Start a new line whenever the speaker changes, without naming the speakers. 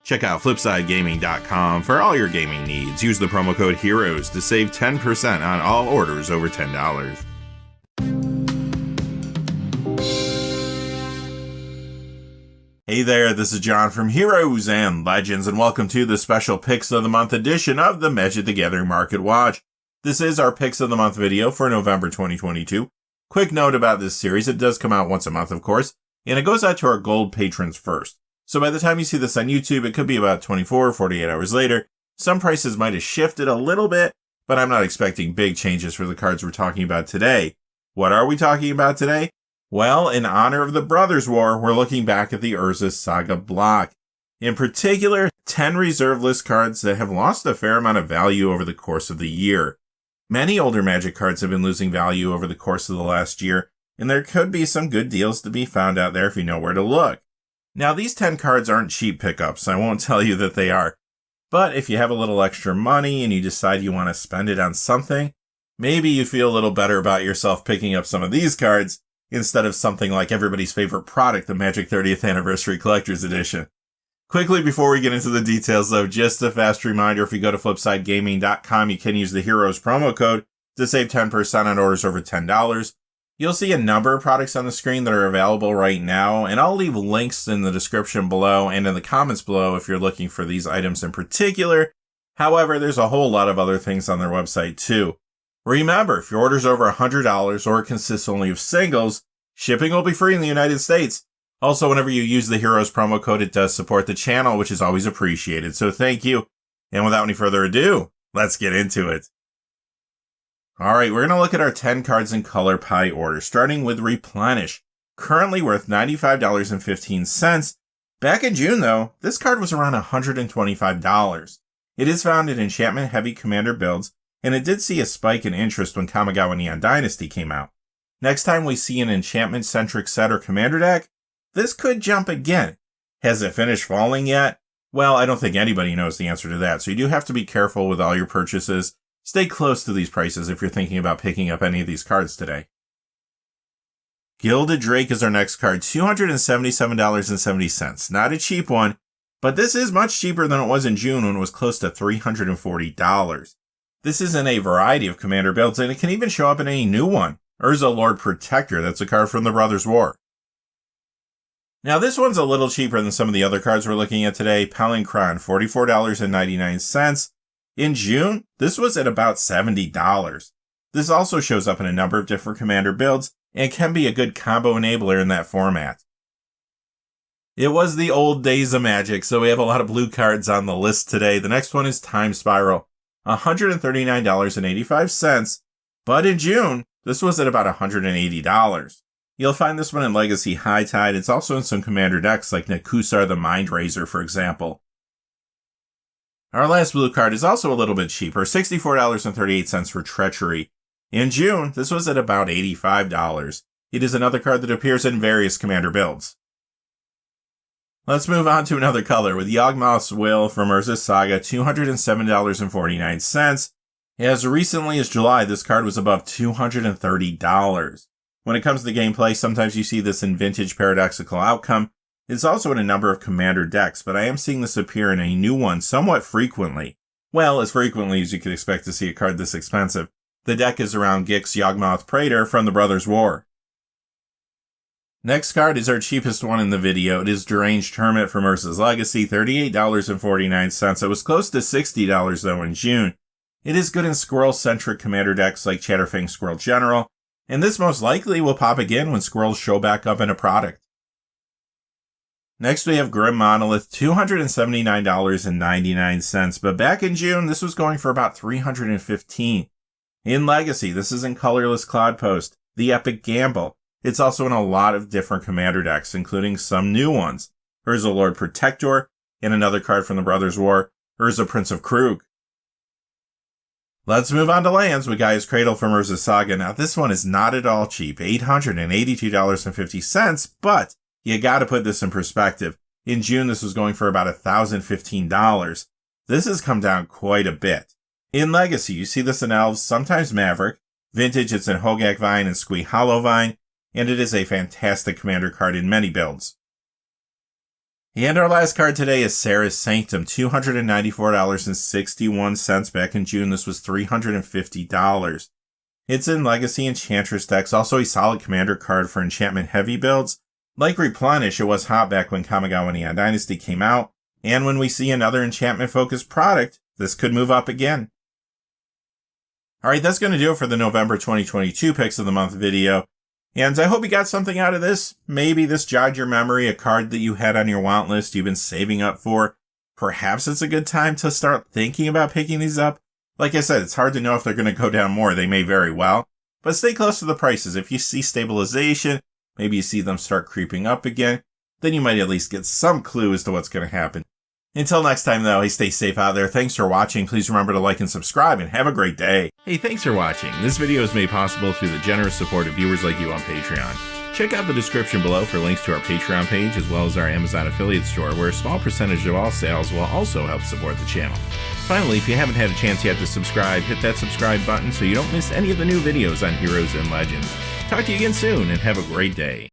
Check out FlipsideGaming.com for all your gaming needs. Use the promo code HEROES to save 10% on all orders over $10. Hey there, this is John from Heroes and Legends, and welcome to the special Picks of the Month edition of the Magic the Gathering Market Watch. This is our Picks of the Month video for November 2022. Quick note about this series, it does come out once a month, of course, and it goes out to our gold patrons first. So by the time you see this on YouTube, it could be about 24 or 48 hours later. Some prices might have shifted a little bit, but I'm not expecting big changes for the cards we're talking about today. What are we talking about today? Well, in honor of the Brothers' War, we're looking back at the Urza Saga block. In particular, 10 reserve list cards that have lost a fair amount of value over the course of the year. Many older Magic cards have been losing value over the course of the last year, and there could be some good deals to be found out there if you know where to look. Now, these 10 cards aren't cheap pickups, I won't tell you that they are. But if you have a little extra money and you decide you want to spend it on something, maybe you feel a little better about yourself picking up some of these cards instead of something like everybody's favorite product, the Magic 30th Anniversary Collector's Edition. Quickly, before we get into the details though, just a fast reminder, if you go to FlipsideGaming.com, you can use the Heroes promo code to save 10% on orders over $10. You'll see a number of products on the screen that are available right now, and I'll leave links in the description below and in the comments below if you're looking for these items in particular. However, there's a whole lot of other things on their website too. Remember, if your order's over $100 or it consists only of singles, shipping will be free in the United States. Also, whenever you use the Heroes promo code, it does support the channel, which is always appreciated, so thank you. And without any further ado, let's get into it. Alright, we're going to look at our 10 cards in color pie order, starting with Replenish, currently worth $95.15. Back in June, though, this card was around $125. It is found in enchantment-heavy commander builds, and it did see a spike in interest when Kamigawa Neon Dynasty came out. Next time we see an enchantment-centric set or commander deck, this could jump again. Has it finished falling yet? Well, I don't think anybody knows the answer to that, so you do have to be careful with all your purchases. Stay close to these prices if you're thinking about picking up any of these cards today. Gilded Drake is our next card, $277.70. Not a cheap one, but this is much cheaper than it was in June when it was close to $340. This is in a variety of commander builds, and it can even show up in any new one. Urza Lord Protector, that's a card from the Brothers' War. Now this one's a little cheaper than some of the other cards we're looking at today. Pelincron, $44.99. In June, this was at about $70. This also shows up in a number of different commander builds and can be a good combo enabler in that format. It was the old days of Magic, so we have a lot of blue cards on the list today. The next one is Time Spiral, $139.85, but in June, this was at about $180. You'll find this one in Legacy High Tide. It's also in some commander decks like Nekusar the Mind Razor, for example. Our last blue card is also a little bit cheaper, $64.38 for Treachery. In June, this was at about $85. It is another card that appears in various commander builds. Let's move on to another color with Yawgmoth's Will from Urza Saga, $207.49. As recently as July, this card was above $230. When it comes to gameplay, sometimes you see this in Vintage Paradoxical Outcome. It's also in a number of commander decks, but I am seeing this appear in a new one somewhat frequently. Well, as frequently as you could expect to see a card this expensive. The deck is around Gix Yawgmoth Praetor from the Brothers' War. Next card is our cheapest one in the video. It is Deranged Hermit from Urza's Legacy, $38.49. It was close to $60 though in June. It is good in squirrel-centric commander decks like Chatterfang Squirrel General, and this most likely will pop again when squirrels show back up in a product. Next we have Grim Monolith, $279.99, but back in June, this was going for about $315. In Legacy, this is in Colorless Cloudpost, The Epic Gamble. It's also in a lot of different commander decks, including some new ones. Urza Lord Protector, and another card from the Brothers' War, Urza Prince of Krug. Let's move on to lands with Gaia's Cradle from Urza Saga. Now this one is not at all cheap, $882.50, but you gotta put this in perspective. In June, this was going for about $1,015. This has come down quite a bit. In Legacy, you see this in Elves, sometimes Maverick. Vintage, it's in Hogak Vine and Squee Hollow Vine, and it is a fantastic commander card in many builds. And our last card today is Serra's Sanctum, $294.61 back in June. This was $350. It's in Legacy Enchantress decks, also a solid commander card for enchantment heavy builds. Like Replenish, it was hot back when Kamigawa Neon Dynasty came out, and when we see another enchantment focused product, this could move up again. Alright, that's going to do it for the November 2022 Picks of the Month video. And I hope you got something out of this. Maybe this jogged your memory, a card that you had on your want list you've been saving up for. Perhaps it's a good time to start thinking about picking these up. Like I said, it's hard to know if they're going to go down more. They may very well. But stay close to the prices. If you see stabilization, maybe you see them start creeping up again, then you might at least get some clue as to what's going to happen. Until next time, though, hey, stay safe out there. Thanks for watching. Please remember to like and subscribe, and have a great day. Hey, thanks for watching. This video is made possible through the generous support of viewers like you on Patreon. Check out the description below for links to our Patreon page, as well as our Amazon affiliate store, where a small percentage of all sales will also help support the channel. Finally, if you haven't had a chance yet to subscribe, hit that subscribe button so you don't miss any of the new videos on Heroes and Legends. Talk to you again soon, and have a great day.